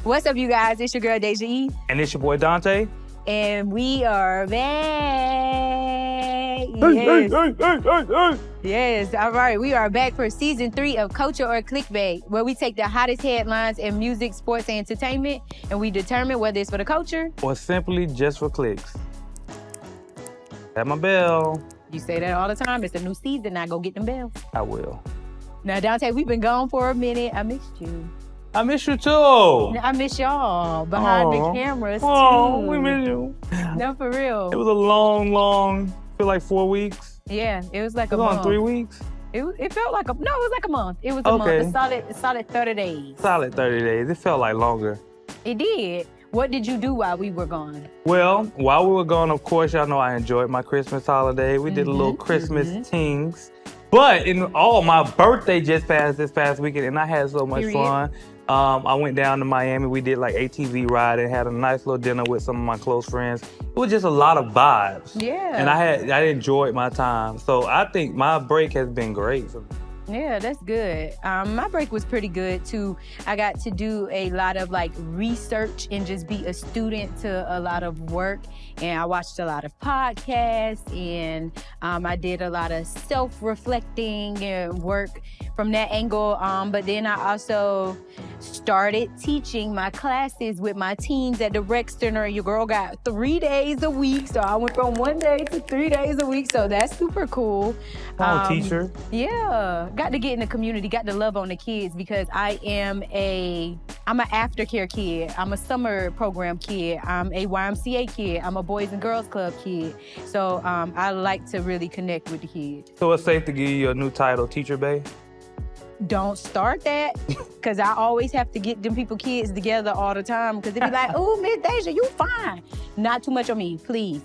What's up, you guys? It's your girl, Daysha. And it's your boy, Dante. And we are back. Hey. Yes, all right. We are back for season 3 of Culture or Clickbait, where we take the hottest headlines in music, sports, and entertainment, and we determine whether it's for the culture or simply just for clicks. At my bell. You say that all the time. It's a new season. Now go get them bells. I will. Now, Dante, we've been gone for a minute. I missed you. I miss you too. I miss y'all behind the cameras too. Oh, we miss you. No, for real. It was a long, feel like 4 weeks. Yeah, it was like a month. 3 weeks? It felt like it was like a month. It was a month, a solid 30 days. Solid 30 days. It felt like longer. It did. What did you do while we were gone? Well, while we were gone, of course, y'all know I enjoyed my Christmas holiday. We did a little Christmas things. But my birthday just passed this past weekend, and I had so much fun. I went down to Miami. We did like ATV riding, had a nice little dinner with some of my close friends. It was just a lot of vibes. Yeah. And I enjoyed my time. So I think my break has been great for me. Yeah, that's good. My break was pretty good too. I got to do a lot of like research and just be a student to a lot of work. And I watched a lot of podcasts, and I did a lot of self-reflecting and work from that angle. But then I also started teaching my classes with my teens at the rec center. Your girl got 3 days a week. So I went from 1 day to 3 days a week. So that's super cool. Teacher. Yeah. Got to get in the community, got to love on the kids, because I'm an aftercare kid. I'm a summer program kid. I'm a YMCA kid. I'm a Boys and Girls Club kid. So I like to really connect with the kids. So it's safe to give you a new title, Teacher Bae? Don't start that, because I always have to get them kids together all the time, because they be like, oh, Miss Daysha, you fine. Not too much on me, please.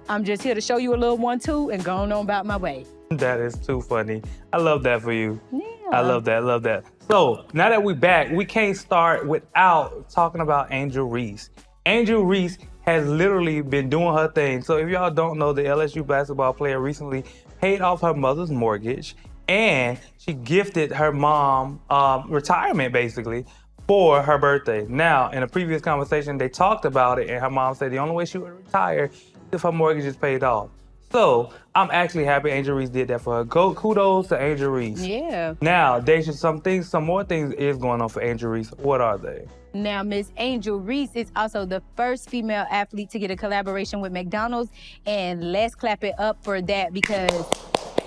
I'm just here to show you a little 1-2 and go on about my way. That is too funny. I love that for you. Yeah. I love that. So now that we're back, we can't start without talking about Angel Reese. Angel Reese has literally been doing her thing. So if y'all don't know, the LSU basketball player recently paid off her mother's mortgage, and she gifted her mom retirement, basically, for her birthday. Now, in a previous conversation, they talked about it, and her mom said the only way she would retire is if her mortgage is paid off. So I'm actually happy Angel Reese did that for her. Kudos to Angel Reese. Yeah. Now, Daysha, some more things is going on for Angel Reese. What are they? Now, Miss Angel Reese is also the first female athlete to get a collaboration with McDonald's, and let's clap it up for that, because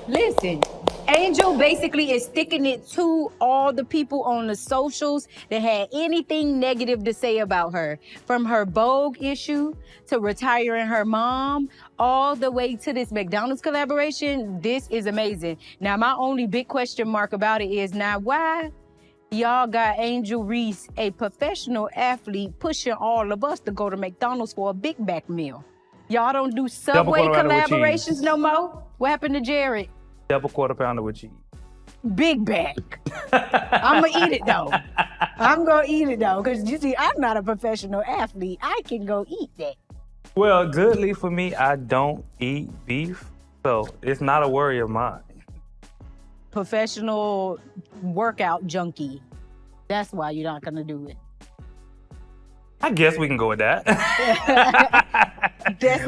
listen, Angel basically is sticking it to all the people on the socials that had anything negative to say about her. From her Vogue issue to retiring her mom, all the way to this McDonald's collaboration. This is amazing. Now, my only big question mark about it is, now why y'all got Angel Reese, a professional athlete, pushing all of us to go to McDonald's for a Big Mac meal? Y'all don't do Subway collaborations no more? What happened to Jared? Double quarter pounder with cheese. Big bag. I'm going to eat it, though. Because you see, I'm not a professional athlete. I can go eat that. Well, goodly for me, I don't eat beef, so it's not a worry of mine. Professional workout junkie. That's why you're not going to do it. I guess we can go with that.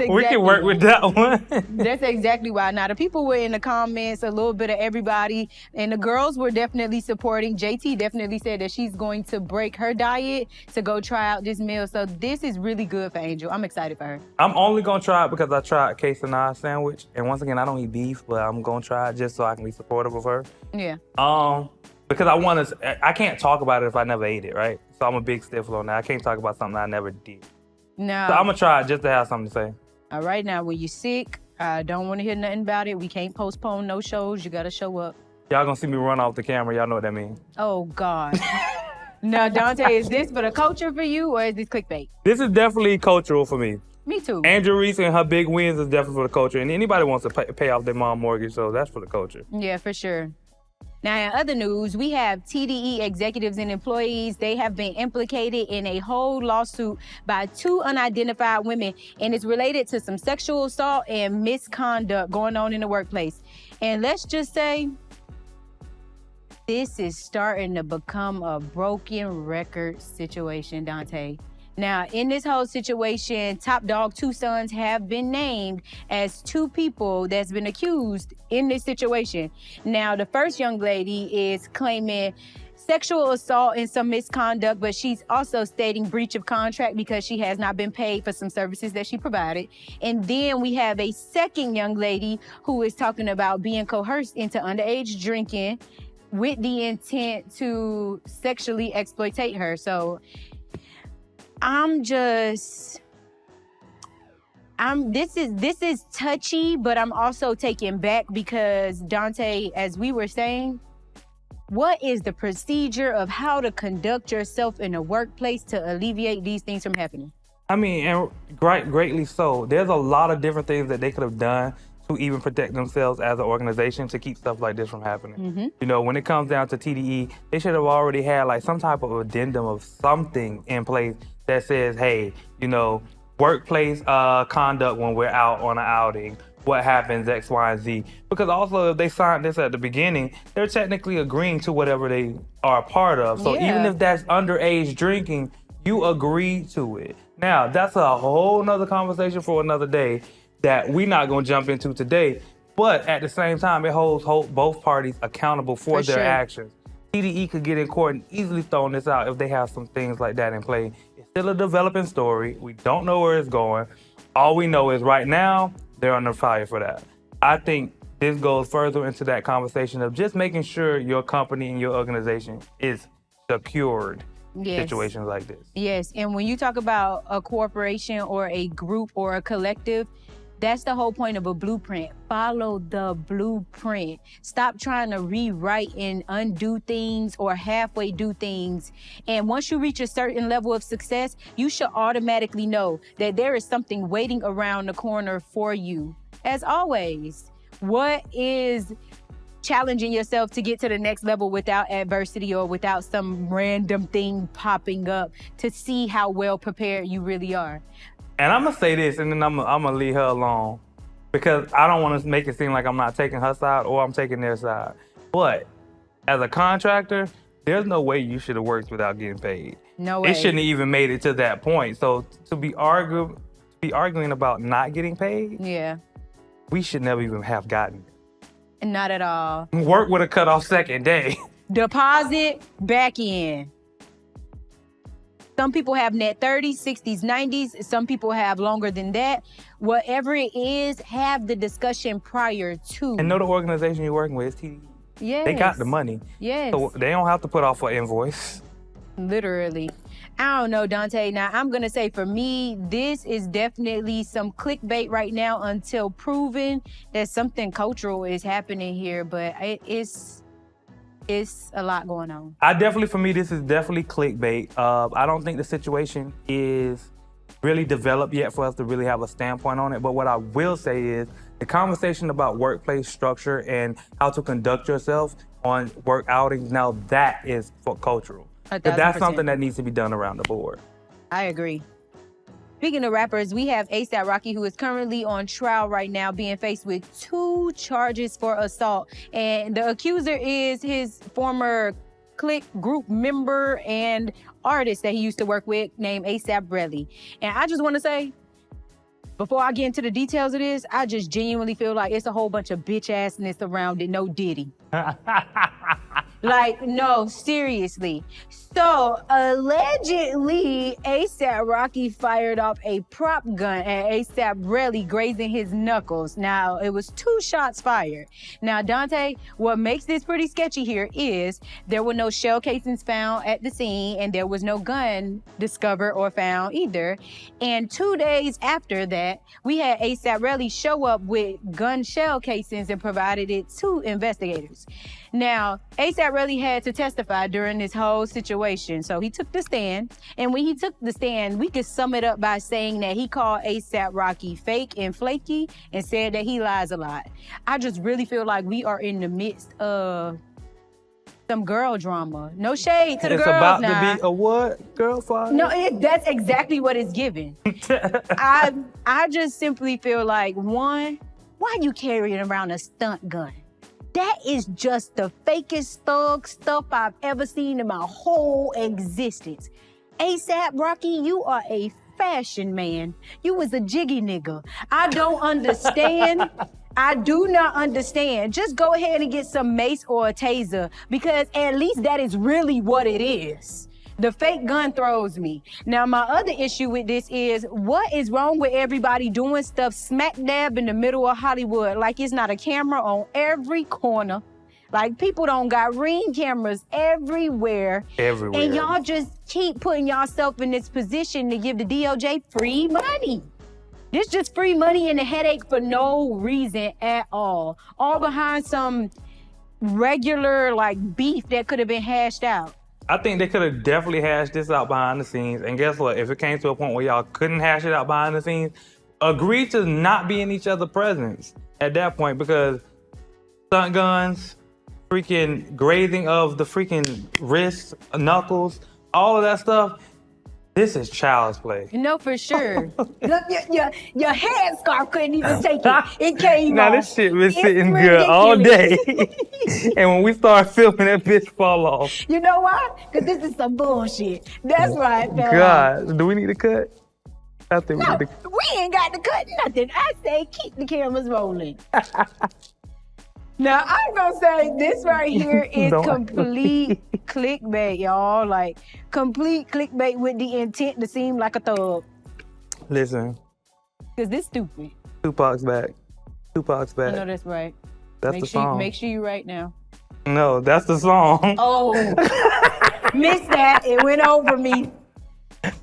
We can work with that one. That's exactly why. Now, the people were in the comments, a little bit of everybody, and the girls were definitely supporting. JT definitely said that she's going to break her diet to go try out this meal. So this is really good for Angel. I'm excited for her. I'm only going to try it because I tried quesadilla sandwich. And once again, I don't eat beef, but I'm going to try it just so I can be supportive of her. Yeah. Because I can't talk about it if I never ate it, right? So I'm a big stickler on that. I can't talk about something I never did. No. So I'm going to try it just to have something to say. All right, now, when you're sick, I don't want to hear nothing about it. We can't postpone no shows. You got to show up. Y'all going to see me run off the camera. Y'all know what that means. Oh, God. Now, Dante, is this for the culture for you, or is this clickbait? This is definitely cultural for me. Me too. Angel Reese and her big wins is definitely for the culture. And anybody wants to pay off their mom mortgage, so that's for the culture. Yeah, for sure. Now, in other news, we have TDE executives and employees. They have been implicated in a whole lawsuit by 2 unidentified women, and it's related to some sexual assault and misconduct going on in the workplace. And let's just say, This is starting to become a broken record situation, Dante. Now, in this whole situation, Top Dog 2 Sons have been named as 2 people that's been accused in this situation. Now, the first young lady is claiming sexual assault and some misconduct, but she's also stating breach of contract because she has not been paid for some services that she provided. And then we have a second young lady who is talking about being coerced into underage drinking with the intent to sexually exploitate her. So this is touchy, but I'm also taken back because, Dante, as we were saying, what is the procedure of how to conduct yourself in a workplace to alleviate these things from happening? I mean, and greatly so. There's a lot of different things that they could have done to even protect themselves as an organization to keep stuff like this from happening. You know, when it comes down to TDE, they should have already had like some type of addendum of something in place that says, hey, you know, workplace conduct when we're out on an outing, what happens, X, Y, and Z. Because also if they signed this at the beginning, they're technically agreeing to whatever they are a part of. So even if that's underage drinking, you agree to it. Now, that's a whole nother conversation for another day that we're not going to jump into today. But at the same time, it holds both parties accountable for their actions. TDE could get in court and easily throw this out if they have some things like that in play. It's still a developing story. We don't know where it's going. All we know is right now, they're under fire for that. I think this goes further into that conversation of just making sure your company and your organization is secured. Situations like this. Yes, and when you talk about a corporation or a group or a collective, that's the whole point of a blueprint. Follow the blueprint. Stop trying to rewrite and undo things or halfway do things. And once you reach a certain level of success, you should automatically know that there is something waiting around the corner for you. As always, what is challenging yourself to get to the next level without adversity or without some random thing popping up to see how well prepared you really are? And I'm gonna say this, and then I'm gonna leave her alone because I don't want to make it seem like I'm not taking her side or I'm taking their side. But as a contractor, there's no way you should have worked without getting paid. No way. It shouldn't have even made it to that point. So to be arguing about not getting paid, we should never even have gotten it. Not at all. Work would have cut off second day. Deposit back in. Some people have net 30s, 60s, 90s. Some people have longer than that. Whatever it is, have the discussion prior to. And know the organization you're working with is TDE. Yes. They got the money. Yes. So they don't have to put off an invoice. Literally. I don't know, Dante. Now, I'm going to say for me, this is definitely some clickbait right now until proven that something cultural is happening here. But it's a lot going on. For me, this is definitely clickbait. I don't think the situation is really developed yet for us to really have a standpoint on it. But what I will say is the conversation about workplace structure and how to conduct yourself on work outings, now that is for cultural. That's something that needs to be done around the board. I agree. Speaking of rappers, we have ASAP Rocky, who is currently on trial right now, being faced with 2 charges for assault. And the accuser is his former Click group member and artist that he used to work with named ASAP Rocky. And I just want to say, before I get into the details of this, I just genuinely feel like it's a whole bunch of bitch-assness around it, no Diddy. Like, no, seriously. So, allegedly, ASAP Rocky fired off a prop gun at ASAP Rocky, grazing his knuckles. Now, it was 2 shots fired. Now, Dante, what makes this pretty sketchy here is there were no shell casings found at the scene, and there was no gun discovered or found either. And 2 days after that, we had ASAP Rocky show up with gun shell casings and provided it to investigators. Now, ASAP Rocky had to testify during this whole situation. So he took the stand. And when he took the stand, we could sum it up by saying that he called ASAP Rocky fake and flaky and said that he lies a lot. I just really feel like we are in the midst of some girl drama. No shade to the girls now. It's about to be a what? Girl fight? No, that's exactly what it's giving. I just simply feel like, one, why are you carrying around a stunt gun? That is just the fakest thug stuff I've ever seen in my whole existence. ASAP Rocky, you are a fashion man. You was a jiggy nigga. I don't understand. I do not understand. Just go ahead and get some mace or a taser, because at least that is really what it is. The fake gun throws me. Now, my other issue with this is, what is wrong with everybody doing stuff smack dab in the middle of Hollywood? Like it's not a camera on every corner. Like people don't got Ring cameras everywhere. Everywhere. And y'all just keep putting yourself in this position to give the DOJ free money. This just free money and a headache for no reason at all. All behind some regular like beef that could have been hashed out. I think they could have definitely hashed this out behind the scenes. And guess what? If it came to a point where y'all couldn't hash it out behind the scenes, agree to not be in each other's presence at that point, because stunt guns, freaking grazing of the freaking wrists, knuckles, all of that stuff, this is child's play. No, for sure. your headscarf couldn't even take it. It came Now off. this shit been It's sitting good all day. ridiculous. And when we start filming, that bitch fall off. You know why? Because this is some bullshit. That's right, fella. God, do we need a cut? I think No, we need to. we ain't got to cut nothing. I say keep the cameras rolling. Now, I'm going to say this right here is Don't complete clickbait, y'all. Like, complete clickbait with the intent to seem like a thug. Listen, Because this stupid. Tupac's back. Tupac's back. I know that's right. That's the song. Make sure you right now. No, that's the song. Oh, missed that. It went over me.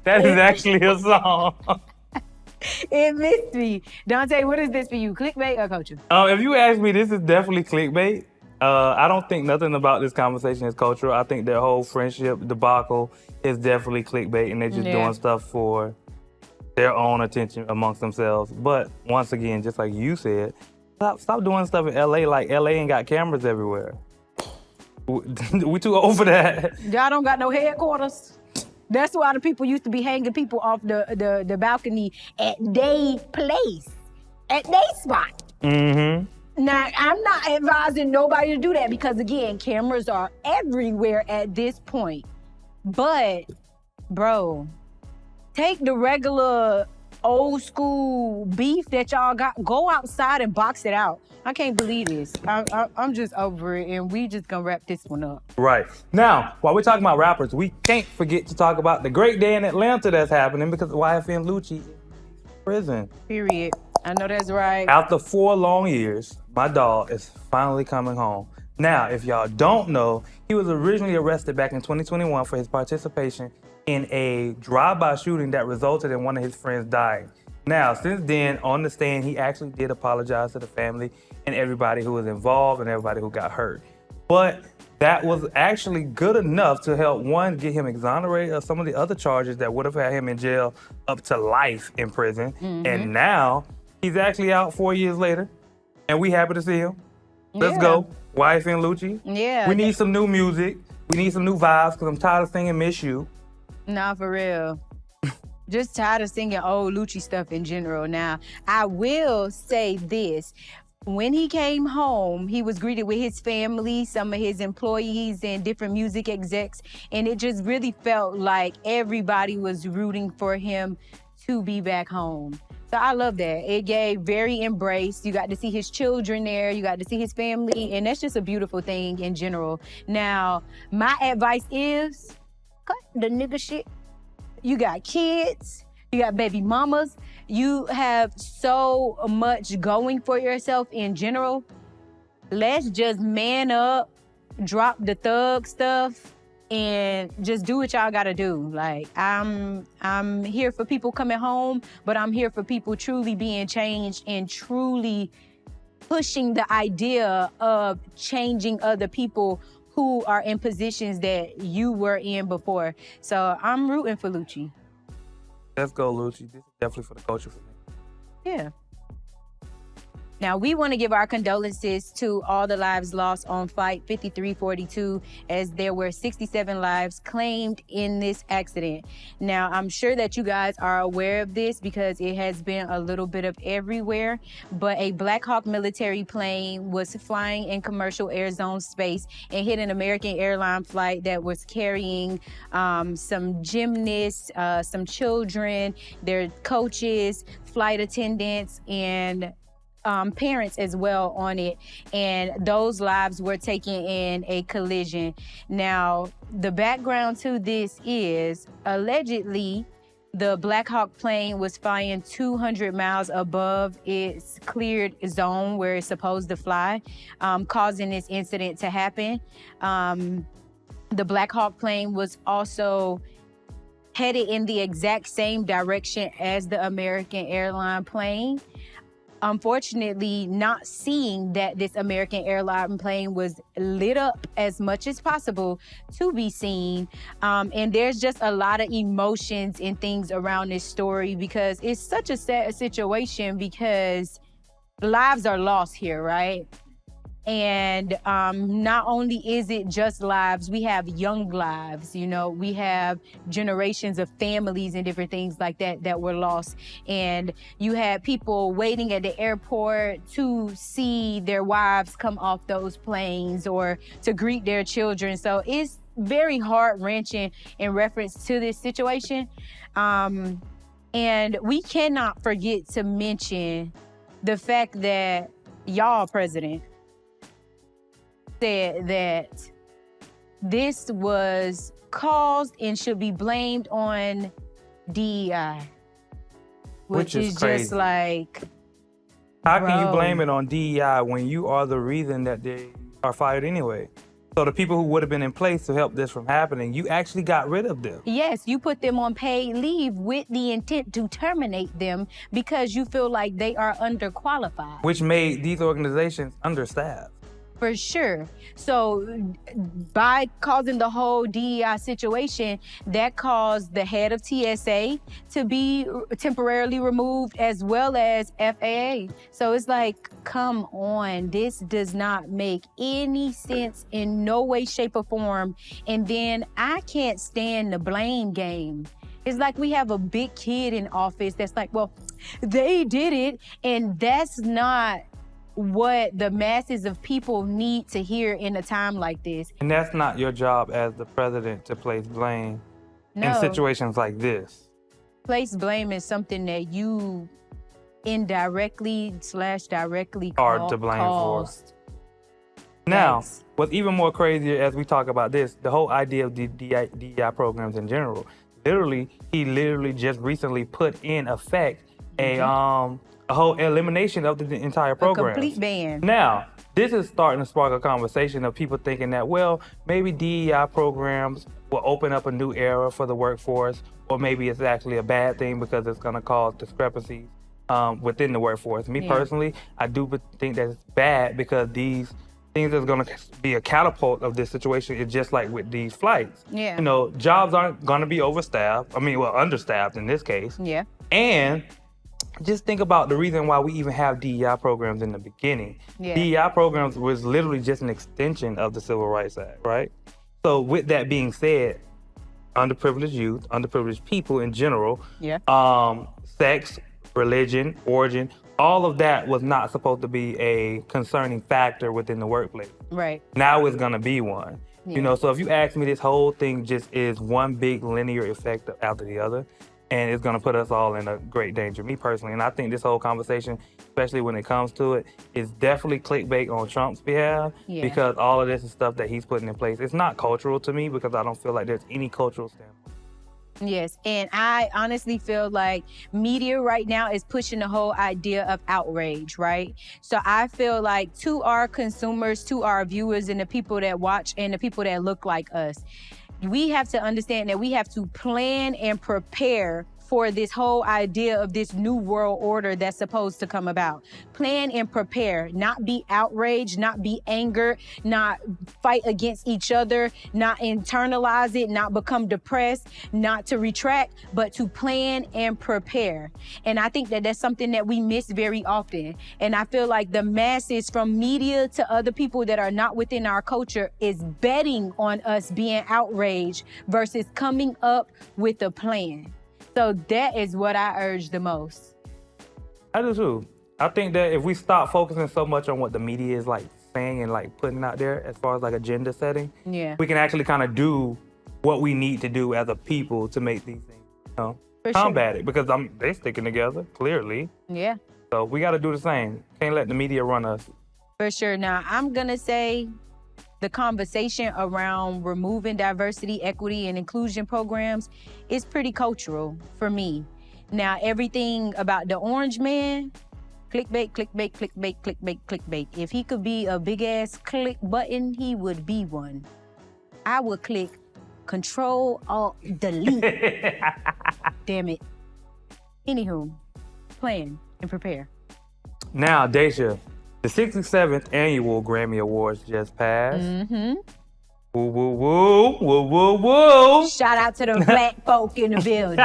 That is actually a song. It missed me. Dante, what is this for you? Clickbait or culture? If you ask me, this is definitely clickbait. I don't think nothing about this conversation is cultural. I think their whole friendship debacle is definitely clickbait, and they're just doing stuff for their own attention amongst themselves. But once again, just like you said, stop doing stuff in LA like LA ain't got cameras everywhere. We too old for that. Y'all don't got no headquarters. That's why the people used to be hanging people off the balcony at they place, at they spot. Mm-hmm. Now, I'm not advising nobody to do that because, again, cameras are everywhere at this point. But, bro, take the regular old school beef that y'all got, go outside and box it out. I can't believe this. I'm just over it, and we just gonna wrap this one up. Right. Now, while we're talking about rappers, we can't forget to talk about the great day in Atlanta that's happening because YFN Lucci is in prison. Period. I know that's right. After 4 long years, my dog is finally coming home. Now, if y'all don't know, he was originally arrested back in 2021 for his participation in a drive-by shooting that resulted in one of his friends dying. Now, since then, on the stand, he actually did apologize to the family and everybody who was involved and everybody who got hurt. But that was actually good enough to help, one, get him exonerated of some of the other charges that would have had him in jail up to life in prison. Mm-hmm. And now, he's actually out 4 years later, and we happy to see him. Let's go. YFN Lucci. Yeah. We need some new music. We need some new vibes because I'm tired of singing Miss You. Nah, for real. Just tired of singing old Lucci stuff in general. Now, I will say this. When he came home, he was greeted with his family, some of his employees, and different music execs. And it just really felt like everybody was rooting for him to be back home. So I love that. It gave very embrace. You got to see his children there. You got to see his family. And that's just a beautiful thing in general. Now, my advice is cut the nigga shit. You got kids. You got baby mamas. You have so much going for yourself in general. Let's just man up, drop the thug stuff, and just do what y'all gotta do. Like, I'm here for people coming home, but I'm here for people truly being changed and truly pushing the idea of changing other people who are in positions that you were in before. So I'm rooting for Lucci. Let's go, Lucci. This is definitely for the culture for me. Yeah. Now, we want to give our condolences to all the lives lost on Flight 5342, as there were 67 lives claimed in this accident. Now, I'm sure that you guys are aware of this because it has been a little bit of everywhere, but a Black Hawk military plane was flying in commercial air zone space and hit an American airline flight that was carrying some gymnasts, some children, their coaches, flight attendants, and parents as well on it, and those lives were taken in a collision. Now, the background to this is allegedly the Black Hawk plane was flying 200 miles above its cleared zone where it's supposed to fly, causing this incident to happen. The Black Hawk plane was also headed in the exact same direction as the American airline plane. Unfortunately, not seeing that this American airline plane was lit up as much as possible to be seen. And there's just a lot of emotions and things around this story because it's such a sad situation because lives are lost here, right? And not only is it just lives, we have young lives, you know, we have generations of families and different things like that that were lost. And you had people waiting at the airport to see their wives come off those planes or to greet their children. So it's very heart-wrenching in reference to this situation. And we cannot forget to mention the fact that y'all president said that this was caused and should be blamed on DEI, which is crazy. just like, how can you blame it on DEI when you are the reason that they are fired anyway? So the people who would have been in place to help this from happening, you actually got rid of them. Yes, you put them on paid leave with the intent to terminate them because you feel like they are underqualified. Which made these organizations understaffed. For sure. So by causing the whole DEI situation, that caused the head of TSA to be temporarily removed as well as FAA. So it's like, come on, this does not make any sense in no way, shape, or form. And then I can't stand the blame game. It's like we have a big kid in office that's like, well, they did it, and that's not what the masses of people need to hear in a time like this. And that's not your job as the president to place blame in situations like this. Place blame is something that you indirectly/directly hard to blame caused. Now, what's even more crazier as we talk about this, the whole idea of the DEI programs in general, he literally just recently put in effect a whole elimination of the entire program. A complete ban. Now, this is starting to spark a conversation of people thinking that, well, maybe DEI programs will open up a new era for the workforce, or maybe it's actually a bad thing because it's gonna cause discrepancies within the workforce. Me personally, I do think that it's bad because these things that's gonna be a catapult of this situation is just like with these flights. Yeah. You know, jobs aren't gonna be understaffed in this case. Yeah. And just think about the reason why we even have DEI programs in the beginning. Yeah. DEI programs was literally just an extension of the Civil Rights Act, right? So with that being said, underprivileged youth, underprivileged people in general, sex, religion, origin, all of that was not supposed to be a concerning factor within the workplace. Right. Now it's gonna be one. Yeah. You know, so if you ask me, this whole thing just is one big linear effect after the other. And it's gonna put us all in a great danger, me personally. And I think this whole conversation, especially when it comes to it, is definitely clickbait on Trump's behalf because all of this is stuff that he's putting in place. It's not cultural to me because I don't feel like there's any cultural standpoint. Yes, and I honestly feel like media right now is pushing the whole idea of outrage, right? So I feel like to our consumers, to our viewers, and the people that watch and the people that look like us, we have to understand that we have to plan and prepare for this whole idea of this new world order that's supposed to come about. Plan and prepare, not be outraged, not be angered, not fight against each other, not internalize it, not become depressed, not to retract, but to plan and prepare. And I think that that's something that we miss very often. And I feel like the masses, from media to other people that are not within our culture, is betting on us being outraged versus coming up with a plan. So that is what I urge the most. I do too. I think that if we stop focusing so much on what the media is like saying and like putting out there as far as like agenda setting, we can actually kind of do what we need to do as a people to make these things, you know, combat it. Because they sticking together, clearly. Yeah. So we got to do the same. Can't let the media run us. For sure. Now, I'm going to say the conversation around removing diversity, equity, and inclusion programs is pretty cultural for me. Now, everything about the orange man, clickbait, clickbait, clickbait, clickbait, clickbait. If he could be a big-ass click button, he would be one. I would click Control, Alt, Delete. Damn it. Anywho, plan and prepare. Now, Daysha, the 67th annual Grammy Awards just passed. Mm-hmm. Woo, woo, woo, woo, woo, woo. Shout out to the black folk in the building.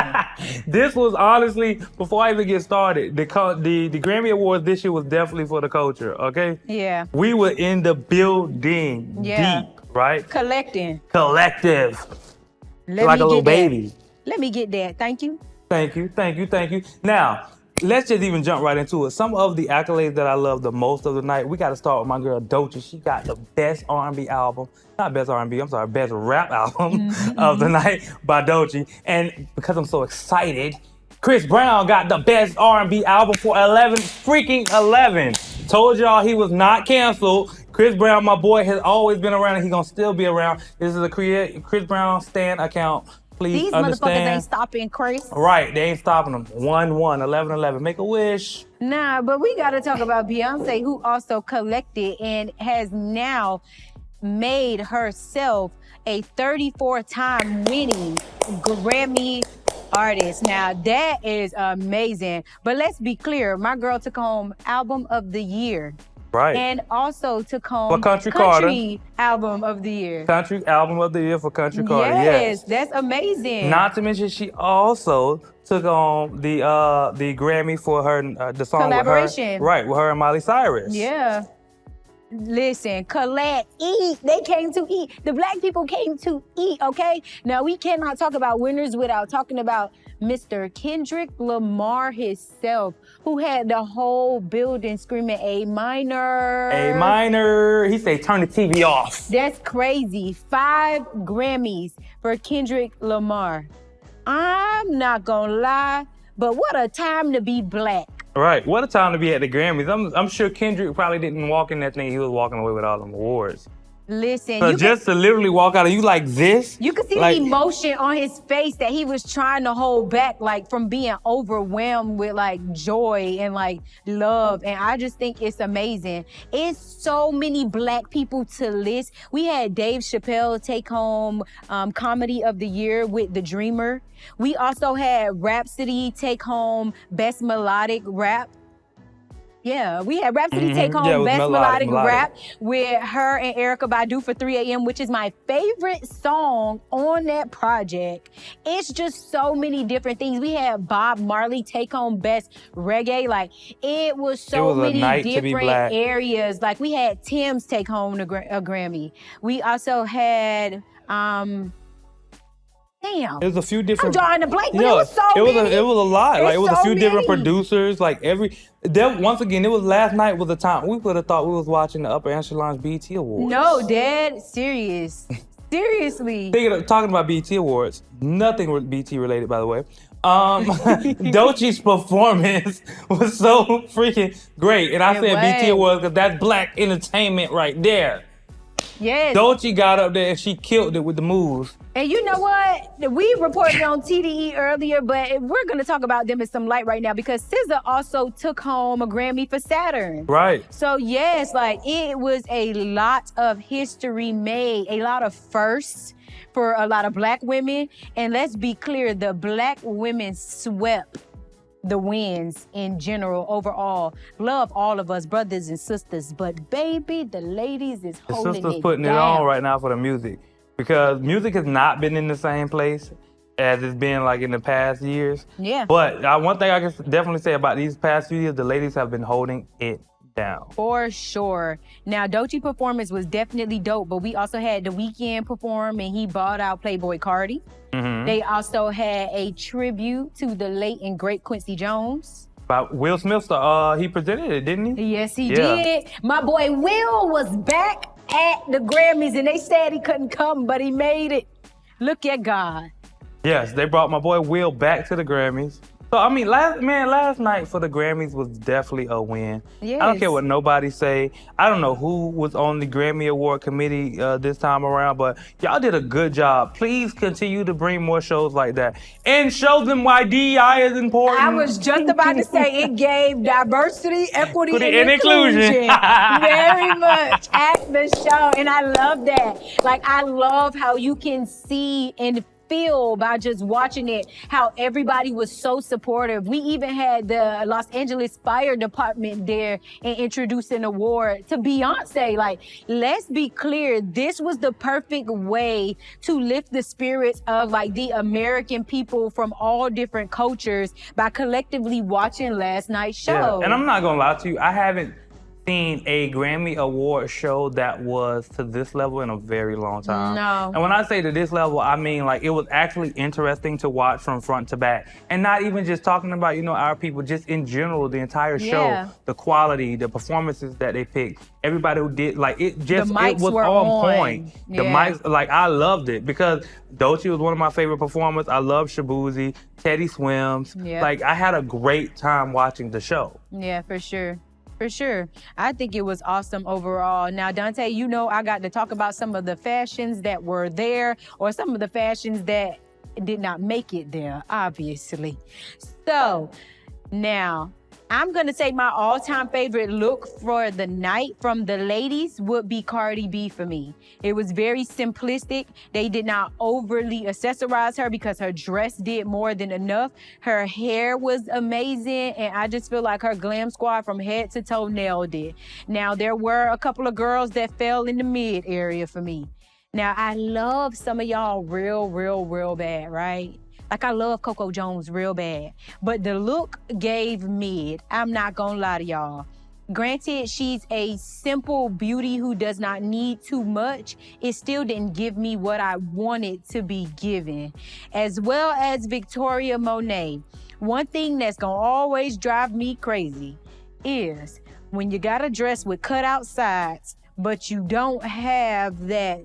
This was honestly, before I even get started, the Grammy Awards this year was definitely for the culture, okay? Yeah. We were in the building deep, right? Collective. Like a little baby. Let me get that. Thank you. Thank you, thank you, thank you. Now, let's just even jump right into it. Some of the accolades that I love the most of the night, we got to start with my girl Daysha. She got the best R&B album, not best R&B, I'm sorry, best rap album of the night by Daysha. And because I'm so excited, Chris Brown got the best R&B album for 11. Told y'all he was not canceled. Chris Brown, my boy, has always been around and he's gonna still be around. This is a Chris Brown Stan account. Please These understand. motherfuckers ain't stopping Chris. Right, they ain't stopping them. 1-1, 11. Make a wish. Nah, but we gotta talk about Beyonce, who also collected and has now made herself a 34-time winning Grammy artist. Now, that is amazing. But let's be clear, my girl took home Album of the Year. Right. And also took home for Country Album of the Year. Country Album of the Year for Country Carter. Yes, that's amazing. Not to mention, she also took home the Grammy for her the song collaboration. With her and Miley Cyrus. Yeah. Listen, collect, eat. They came to eat. The black people came to eat, okay? Now, we cannot talk about winners without talking about Mr. Kendrick Lamar himself, who had the whole building screaming A minor. A minor. He said, turn the TV off. That's crazy. 5 Grammys for Kendrick Lamar. I'm not gonna lie, but what a time to be black. Right. What a time to be at the Grammys. I'm sure Kendrick probably didn't walk in that thing. He was walking away with all them awards. Listen, so just to literally walk out of you like this. You could see the emotion on his face that he was trying to hold back, like from being overwhelmed with like joy and like love. And I just think it's amazing. It's so many black people to list. We had Dave Chappelle take home Comedy of the Year with The Dreamer. We also had Rhapsody take home Best Melodic Rap. Yeah, we had Rhapsody take home Best Melodic Rap with her and Erykah Badu for 3 a.m., which is my favorite song on that project. It's just so many different things. We had Bob Marley take home Best Reggae. Like, it was so many different areas. Like, we had Tim's take home a Grammy. We also had, damn. It was a few different. I'm drawing a blank, but it was so many. It was a lot. Like, it was a few different producers. Like, once again, it was last night was the time we would have thought we was watching the upper echelons BET Awards. No, dead serious. Seriously. Talking about BET Awards, nothing BET related, by the way. Doechie's performance was so freaking great. And I said BET Awards because that's black entertainment right there. Yes. Doechie got up there and she killed it with the moves. And you know what? We reported on TDE earlier, but we're going to talk about them in some light right now because SZA also took home a Grammy for Saturn. Right. So yes, like it was a lot of history made, a lot of firsts for a lot of Black women. And let's be clear, the Black women swept the wins in general, overall. Love all of us, brothers and sisters. But baby, the ladies is The holding sisters it putting down. it on right now for the music. Because music has not been in the same place as it's been like in the past years. Yeah. But one thing I can definitely say about these past few years, the ladies have been holding it down. For sure. Now, Doechii performance was definitely dope, but we also had The Weeknd perform, and he bought out Playboy Cardi. Mm-hmm. They also had a tribute to the late and great Quincy Jones. But Will Smith, he presented it, didn't he? Yes, he did. My boy Will was back at the Grammys, and they said he couldn't come, but he made it. Look at God. Yes, they brought my boy Will back to the Grammys. So, I mean, last night for the Grammys was definitely a win. Yes. I don't care what nobody say. I don't know who was on the Grammy Award committee this time around, but y'all did a good job. Please continue to bring more shows like that and show them why DEI is important. I was just about to say it gave diversity, equity, and inclusion. Very much at the show. And I love that. Like, I love how you can see and feel by just watching it, how everybody was so supportive. We even had the Los Angeles Fire Department there and introduced an award to Beyonce. Like, let's be clear, this was the perfect way to lift the spirits of like the American people from all different cultures by collectively watching last night's show. Yeah. And I'm not gonna lie to you, I haven't seen a Grammy Award show that was to this level in a very long time. No. And when I say to this level, I mean like it was actually interesting to watch from front to back. And not even just talking about, you know, our people, just in general, the entire show, Yeah. the quality, the performances that they picked, everybody who did, like it just, The mics it was were on point. The Yeah. mics, like I loved it because Doechii was one of my favorite performers. I love Shabuzi, Teddy Swims. Yeah. Like I had a great time watching the show. Yeah, for sure. For sure. I think it was awesome overall. Now, Dante, you know I got to talk about some of the fashions that were there or some of the fashions that did not make it there, obviously. So, now, I'm going to say my all-time favorite look for the night from the ladies would be Cardi B for me. It was very simplistic. They did not overly accessorize her because her dress did more than enough. Her hair was amazing, and I just feel like her glam squad from head to toe nailed it. Now, there were a couple of girls that fell in the mid area for me. Now, I love some of y'all real bad, right? Like, I love Coco Jones real bad. But the look gave mid. I'm not gonna lie to y'all. Granted, she's a simple beauty who does not need too much. It still didn't give me what I wanted to be given. As well as Victoria Monet. One thing that's gonna always drive me crazy is when you got a dress with cutout sides, but you don't have that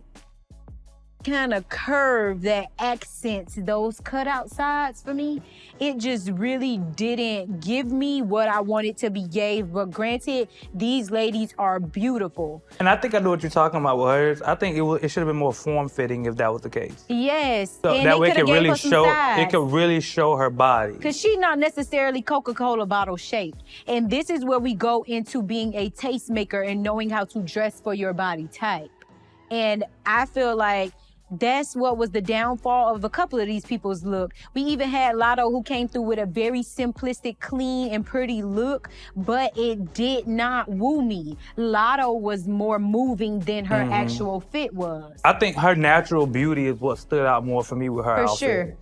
kind of curve that accents those cutout sides for me. It just really didn't give me what I wanted to be gave. But granted, these ladies are beautiful. And I think I know what you're talking about with hers. I think it should have been more form-fitting if that was the case. Yes. So and that way it could really it could really show her body. Because she's not necessarily Coca-Cola bottle shaped. And this is where we go into being a tastemaker and knowing how to dress for your body type. And I feel like that's what was the downfall of a couple of these people's look. We even had Lotto who came through with a very simplistic, clean, and pretty look, but it did not woo me. Lotto was more moving than her actual fit was. I think her natural beauty is what stood out more for me with her outfit.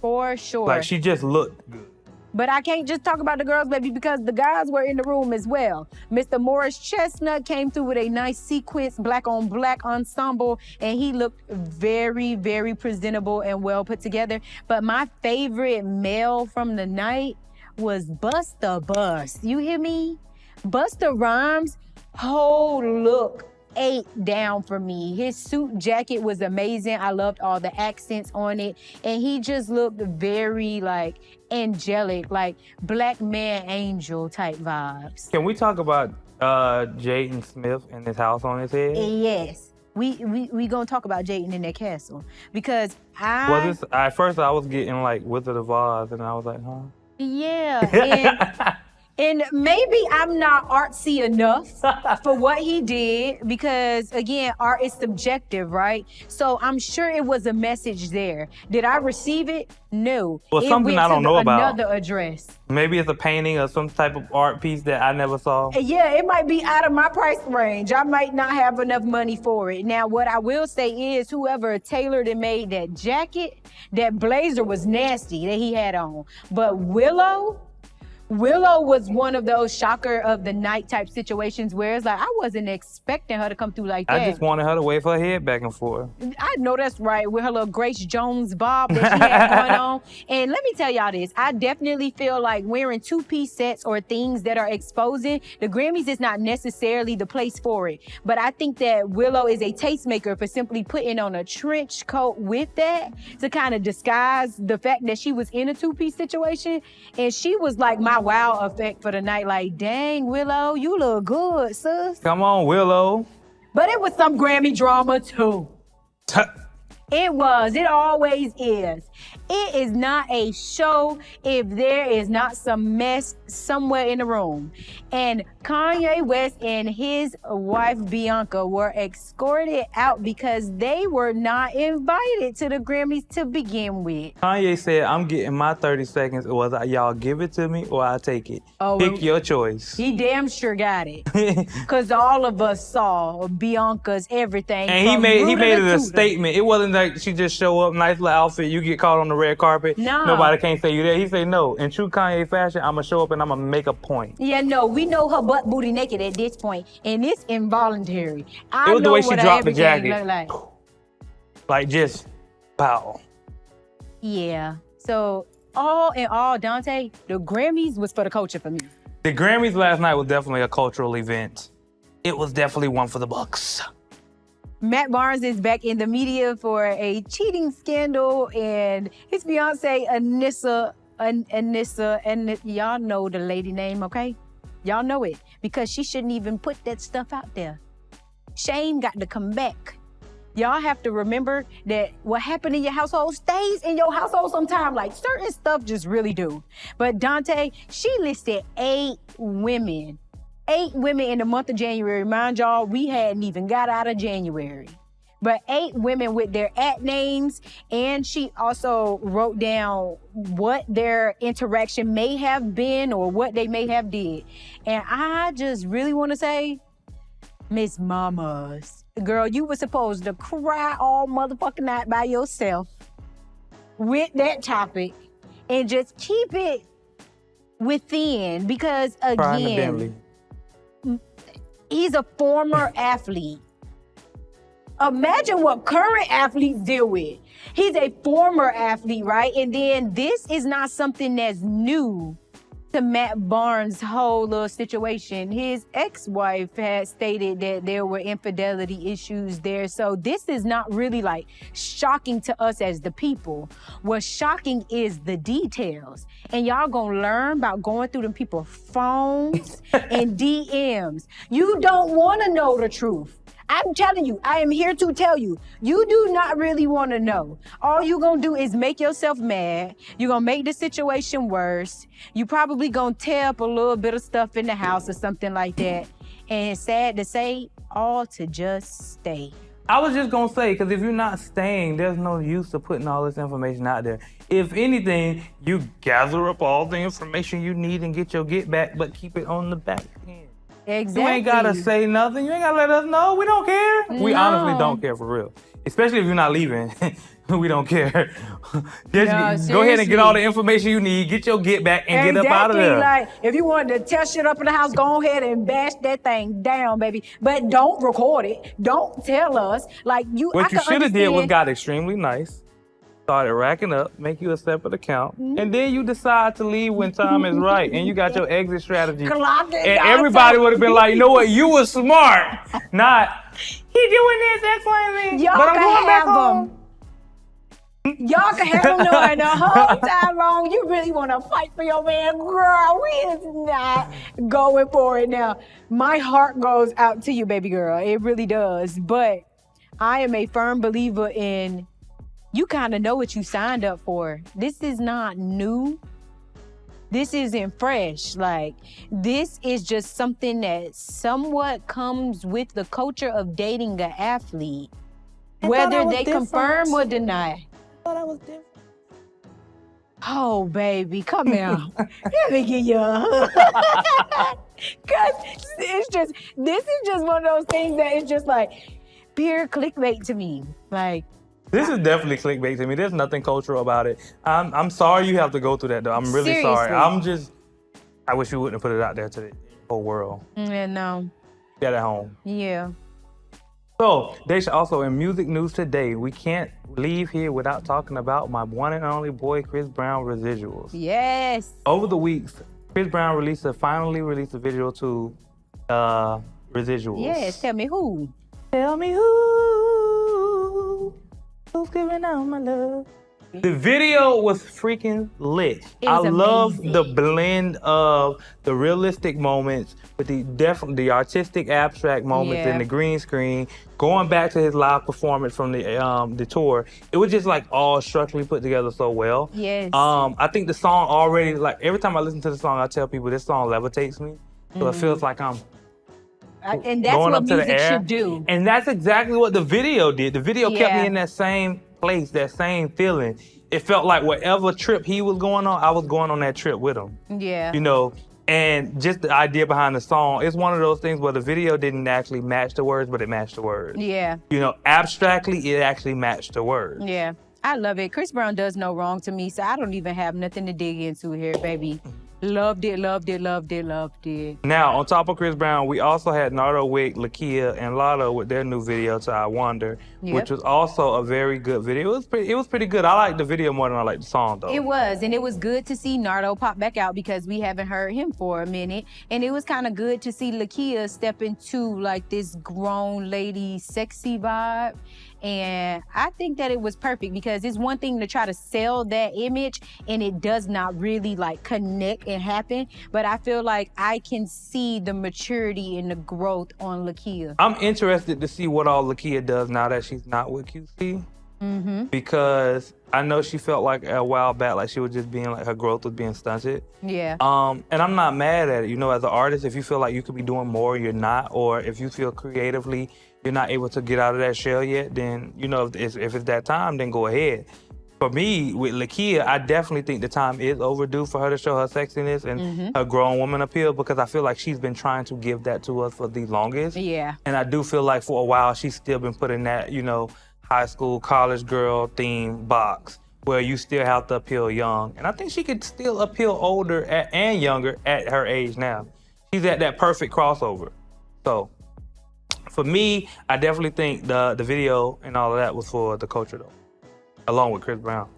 For sure. Like she just looked good. But I can't just talk about the girls, baby, because the guys were in the room as well. Mr. Morris Chestnut came through with a nice sequence, black on black ensemble, and he looked very presentable and well put together. But my favorite male from the night was Busta Bust. You hear me? Busta Rhymes' whole look ate down for me. His suit jacket was amazing. I loved all the accents on it. And he just looked very like angelic, like black man angel type vibes. Can we talk about Jaden Smith and his house on his head? Yes. we gonna talk about Jaden in that castle because At first I was getting like Wizard of Oz, and I was like, huh? Yeah, and maybe I'm not artsy enough for what he did because, again, art is subjective, right? So I'm sure it was a message there. Did I receive it? No. Well, something I don't know about. Another address. Maybe it's a painting or some type of art piece that I never saw. Yeah, it might be out of my price range. I might not have enough money for it. Now, what I will say is whoever tailored and made that jacket, that blazer was nasty that he had on. But Willow was one of those shocker of the night type situations where it's like, I wasn't expecting her to come through like that. I just wanted her to wave her head back and forth. I know that's right, with her little Grace Jones bob that she had going on. And let me tell y'all this, I definitely feel like wearing two-piece sets or things that are exposing, the Grammys is not necessarily the place for it. But I think that Willow is a tastemaker for simply putting on a trench coat with that to kind of disguise the fact that she was in a two-piece situation. And she was like my wow effect for the night. Like, dang, Willow, you look good, sis. Come on, Willow. But it was some Grammy drama too. It always is. It is not a show if there is not some mess somewhere in the room. And Kanye West and his wife Bianca were escorted out because they were not invited to the Grammys to begin with. Kanye said, I'm getting my 30 seconds, or y'all give it to me or I take it. Pick your choice. He damn sure got it. Because all of us saw Bianca's everything. And he made it a statement. It wasn't like she just show up, nice little outfit, you get caught on the red carpet. No. Nobody can't say you there. He said, no, in true Kanye fashion, I'm going to show up and I'm going to make a point. Yeah, no, we know her butt booty naked at this point, and it's involuntary. It was the way she dropped the jacket. Like just, pow. Yeah, so all in all, Dante, the Grammys was for the culture for me. The Grammys last night was definitely a cultural event. It was definitely one for the Bucks. Matt Barnes is back in the media for a cheating scandal, and his fiance, Anissa, and y'all know the lady name, okay? Y'all know it, because she shouldn't even put that stuff out there. Shame got to come back. Y'all have to remember that what happened in your household stays in your household sometime. Like, certain stuff just really do. But Dante, she listed 8 women. 8 women in the month of January. Mind y'all, we hadn't even got out of January. But 8 women with their names, and she also wrote down what their interaction may have been or what they may have did. And I just really want to say, Miss Mamas, girl, you were supposed to cry all motherfucking night by yourself with that topic and just keep it within, because again, he's a former athlete. Imagine what current athletes deal with. He's a former athlete, right? And then this is not something that's new to Matt Barnes' whole little situation. His ex-wife had stated that there were infidelity issues there. So this is not really like shocking to us as the people. What's shocking is the details. And y'all gonna learn about going through them people's phones and DMs. You don't wanna know the truth. I'm telling you, I am here to tell you, you do not really want to know. All you gonna do is make yourself mad. You're gonna make the situation worse. You probably gonna tear up a little bit of stuff in the house or something like that. And it's sad to say, all to just stay. I was just gonna say, because if you're not staying, there's no use to putting all this information out there. If anything, you gather up all the information you need and get your get back, but keep it on the back end. Exactly. You ain't gotta say nothing. You ain't gotta let us know. We don't care. No. We honestly don't care for real. Especially if you're not leaving. We don't care. Just go ahead and get all the information you need, get your get back, and get up out of there. Like, if you wanted to tear shit up in the house, go ahead and bash that thing down, baby. But don't record it. Don't tell us. Like, what you should have did was got extremely nice, started racking up, make you a separate account, and then you decide to leave when time is right, and you got your exit strategy. And everybody would have been like, you know what, you were smart. Not, he doing this, X, Y, and Z, but I'm going back home. Y'all can have them knowing the whole time long you really want to fight for your man. Girl, we is not going for it now. My heart goes out to you, baby girl. It really does. But I am a firm believer in you kind of know what you signed up for. This is not new. This isn't fresh. Like, this is just something that somewhat comes with the culture of dating an athlete. Whether they confirm or deny. I thought I was different. Oh, baby, come here. Let me give you a hug. Because this is just one of those things that is just like pure clickbait to me. Like, this is definitely clickbait to me. There's nothing cultural about it. I'm sorry you have to go through that, though. I'm really sorry. I wish you wouldn't have put it out there to the whole world. Yeah, no. Get at home. Yeah. So, Daysha, also in music news today, we can't leave here without talking about my one and only boy, Chris Brown, Residuals. Yes. Over the weeks, Chris Brown finally released a video to Residuals. Yes, tell me who. Tell me who's giving out my love. The video was freaking lit. I love the blend of the realistic moments with the artistic abstract moments and the green screen. Going back to his live performance from the tour, it was just like all structurally put together so well. Yes. I think the song already, like every time I listen to the song, I tell people this song levitates me. So it feels like I'm and that's going what up to the music air. should do. And that's exactly what the video did. The video kept me in that same place, that same feeling. It felt like whatever trip he was going on, I was going on that trip with him. Yeah. You know, and just the idea behind the song, it's one of those things where the video didn't actually match the words, but it matched the words. Yeah. You know, abstractly, it actually matched the words. Yeah. I love it. Chris Brown does no wrong to me, so I don't even have nothing to dig into here, baby. Loved it, loved it, loved it, loved it. Now, on top of Chris Brown, we also had Nardo Wick, Lakia, and Lotto with their new video to I Wonder, which was also a very good video. It was pretty good. I like the video more than I like the song, though. It was, and it was good to see Nardo pop back out because we haven't heard him for a minute. And it was kind of good to see Lakia step into like this grown lady sexy vibe. And I think that it was perfect because it's one thing to try to sell that image and it does not really like connect and happen. But I feel like I can see the maturity and the growth on Lakia. I'm interested to see what all Lakia does now that she's not with QC. Because I know she felt like a while back like she was just being like her growth was being stunted. Yeah. And I'm not mad at it. You know, as an artist, if you feel like you could be doing more, you're not, or if you feel creatively you're not able to get out of that shell yet, then, you know, if it's that time, then go ahead. For me, with Lakia, I definitely think the time is overdue for her to show her sexiness and her grown woman appeal because I feel like she's been trying to give that to us for the longest. Yeah. And I do feel like for a while, she's still been put in that, you know, high school, college girl theme box where you still have to appeal young. And I think she could still appeal older and younger at her age now. She's at that perfect crossover. So, for me, I definitely think the video and all of that was for the culture, though, along with Chris Brown.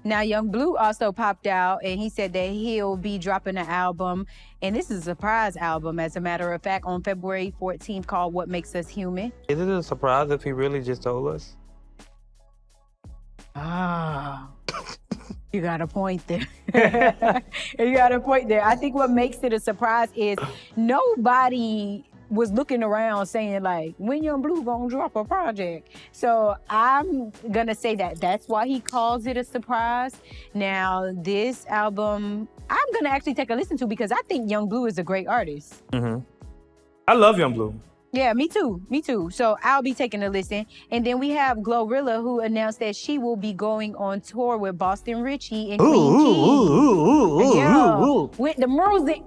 Now, Young Blue also popped out, and he said that he'll be dropping an album, and this is a surprise album, as a matter of fact, on February 14th, called What Makes Us Human. Is it a surprise if he really just told us? Ah, you got a point there. You got a point there. I think what makes it a surprise is nobody was looking around saying like, when Young Blue gonna drop a project? So I'm gonna say that that's why he calls it a surprise. Now, this album, I'm gonna actually take a listen to because I think Young Blue is a great artist. I love Young Blue. Yeah, me too, me too. So I'll be taking a listen. And then we have Glorilla, who announced that she will be going on tour with Boston Richie and Queen Key. With the music.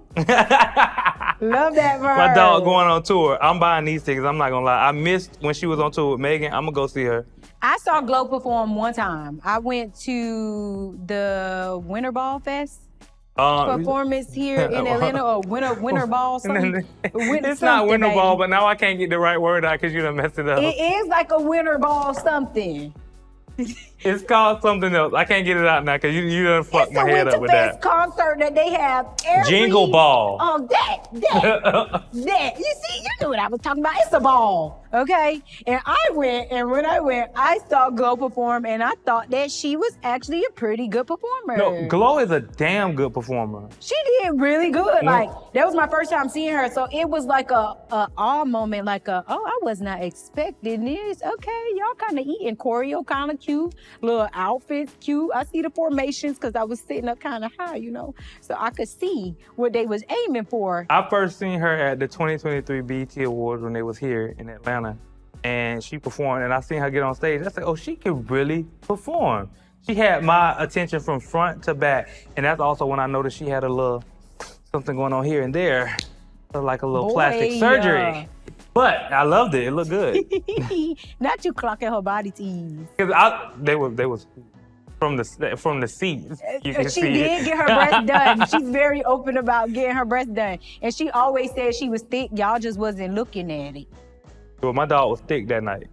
Love that verse. My dog going on tour. I'm buying these tickets. I'm not gonna lie. I missed when she was on tour with Megan. I'm gonna go see her. I saw Glo perform one time. I went to the Winter Ball Fest performance here in Atlanta, or Winter Ball something. It's not Winter Ball, but now I can't get the right word out because you done messed it up. It is like a Winter Ball something. It's called something else. I can't get it out now because you done fucked my head up with that. It's a concert that they have every... Jingle Ball. Oh, that. You see, you knew what I was talking about. It's a ball, okay? And I went, and when I went, I saw Glo perform, and I thought that she was actually a pretty good performer. No, Glo is a damn good performer. She did really good. Like, that was my first time seeing her. So it was like a awe moment, like I was not expecting this. Okay, y'all kind of eating. Choreo kind of cute. Little outfits cute. I see the formations because I was sitting up kind of high, you know. So I could see what they was aiming for. I first seen her at the 2023 BET Awards when they was here in Atlanta. And she performed, and I seen her get on stage. I said, oh, she can really perform. She had my attention from front to back. And that's also when I noticed she had a little something going on here and there, like a little plastic surgery. But I loved it. It looked good. Not you clocking her body tease. They was from the seat. You can She see did it. get her breast done. She's very open about getting her breast done. And she always said she was thick. Y'all just wasn't looking at it. Well, my dog was thick that night.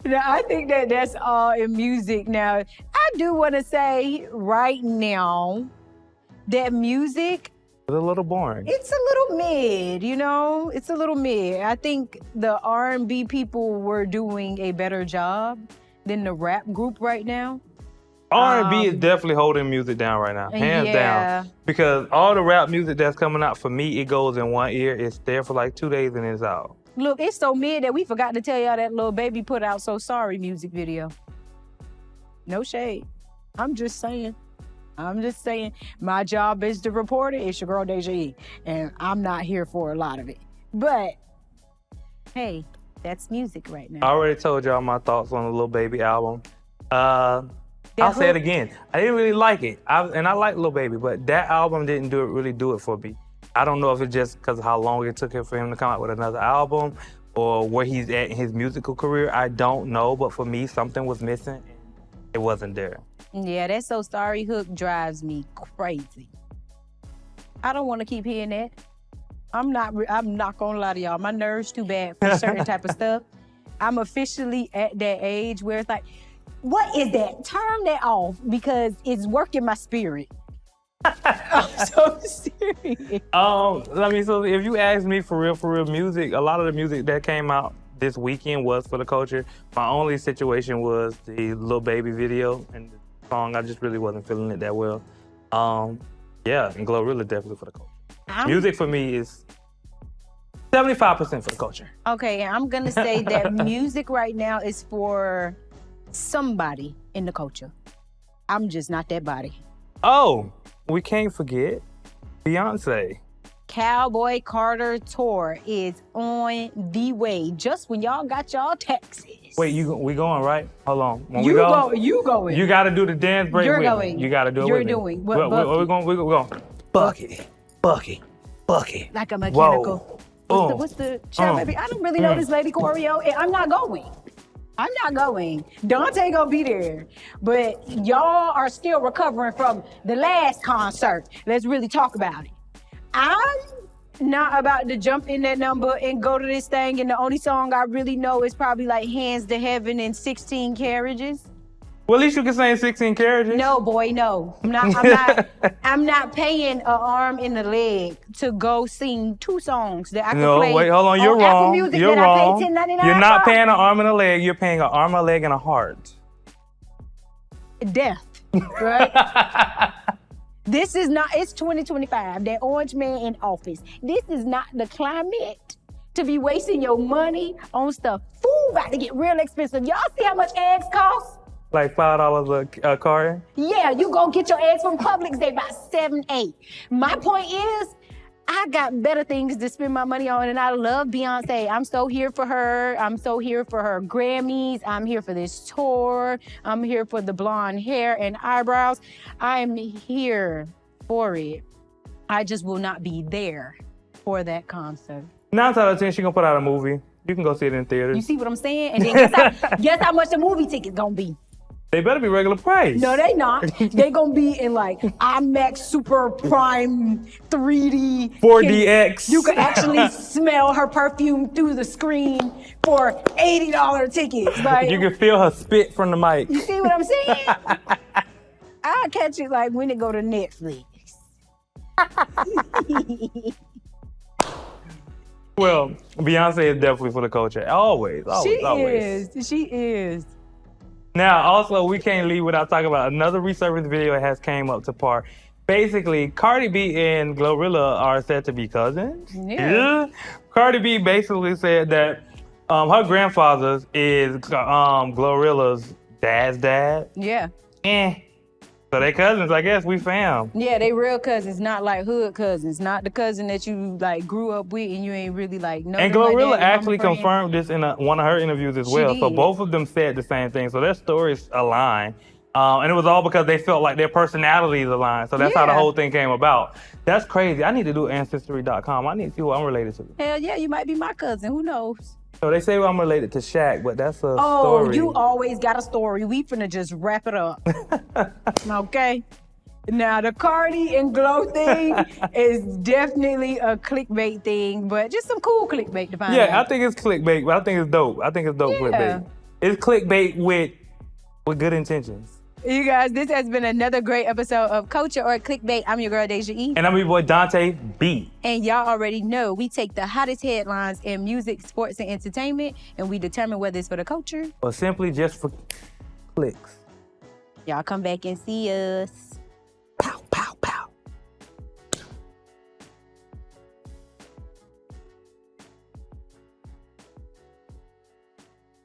No, I think that's all in music now. I do want to say right now that music, It was a little boring. it's a little mid, you know? It's a little mid. I think the R&B people were doing a better job than the rap group right now. R&B is definitely holding music down right now, hands down. Because all the rap music that's coming out, for me, it goes in one ear, it's there for like 2 days and it's out. Look, it's so mid that we forgot to tell y'all that Lil Baby put out So Sorry music video. No shade. I'm just saying. My job is to report it. It's your girl Daysha E. And I'm not here for a lot of it. But, hey, that's music right now. I already told y'all my thoughts on the Lil Baby album. I'll say it again. I didn't really like it. I like Lil Baby, but that album didn't really do it for me. I don't know if it's just because of how long it took for him to come out with another album or where he's at in his musical career. I don't know, but for me, something was missing. It wasn't there. Yeah, that So Sorry hook drives me crazy. I don't want to keep hearing that. I'm not gonna lie to y'all. My nerves too bad for certain type of stuff. I'm officially at that age where it's like, what is that? Turn that off because it's working my spirit. I'm so serious. So if you ask me for real music, a lot of the music that came out this weekend was for the culture. My only situation was the Lil Baby video and the song. I just really wasn't feeling it that well. Yeah, and Glorilla definitely for the culture. Music for me is 75% for the culture. Okay, I'm gonna say that music right now is for somebody in the culture. I'm just not that body. Oh, we can't forget Beyonce. Cowboy Carter tour is on the way. Just when y'all got y'all taxes. Wait, we going, right? Hold on. When You we go, you going. you got to do the dance break You're with going. me. You got to do it You're with me. doing. Where we going? We going. Bucket. Like a mechanical. Whoa. What's the child baby? I don't really know this lady choreo, and I'm not going. Dante gonna be there. But y'all are still recovering from the last concert. Let's really talk about it. I'm not about to jump in that number and go to this thing, and the only song I really know is probably like Hands to Heaven and 16 Carriages. Well, at least you can sing 16 Carriages. No, boy, no. I'm not paying an arm and a leg to go sing 2 songs that I can play. No, wait, hold on. You're on wrong. Apple Music You're that wrong. I pay $10.99 You're not for. paying an arm and a leg. You're paying an arm, a leg, and a heart. Death, right? This is not, it's 2025, that orange man in office. This is not the climate to be wasting your money on stuff. Food about to get real expensive. Y'all see how much eggs cost? Like $5 a carton? Yeah, you go get your eggs from Publix, they about $7, $8. My point is, I got better things to spend my money on, and I love Beyonce. I'm so here for her. I'm so here for her Grammys. I'm here for this tour. I'm here for the blonde hair and eyebrows. I'm here for it. I just will not be there for that concert. 9 out of 10, she gonna put out a movie. You can go see it in theaters. You see what I'm saying? And then guess how much the movie ticket's gonna be? They better be regular price. No, they not. They gonna be in like IMAX Super Prime 3D. 4DX. You can actually smell her perfume through the screen for $80 tickets. Like, You can feel her spit from the mic. you see what I'm saying? I'll catch it like when it go to Netflix. Well, Beyonce is definitely for the culture. Always. She is. Now, also, we can't leave without talking about another resurfaced video that has came up to par. Basically, Cardi B and Glorilla are said to be cousins. Yeah. Cardi B basically said that her grandfather is Glorilla's dad's dad. Yeah. So they cousins, I guess. We fam. Yeah, they real cousins, not like hood cousins, not the cousin that you like grew up with and you ain't really like know. And them like Glorilla that, your actually mama friend. confirmed this in one of her interviews as She well. So did. both of them said the same thing. So their stories align. And it was all because they felt like their personalities aligned. So that's how the Yeah. whole thing came about. That's crazy. I need to do Ancestry.com. I need to see who I'm related to. Hell yeah, you might be my cousin. Who knows? So they say I'm related to Shaq, but that's a Oh, story. you always got a story. We finna just wrap it up. Okay? Now, the Cardi and Glo thing is definitely a clickbait thing, but just some cool clickbait to find out. Yeah, I think it's clickbait, but I think it's dope. I think it's dope clickbait. It's clickbait with good intentions. You guys, this has been another great episode of Culture or Clickbait. I'm your girl, Daysha E. And I'm your boy, Dante B. And y'all already know we take the hottest headlines in music, sports, and entertainment, and we determine whether it's for the culture Or simply just for clicks. Y'all come back and see us.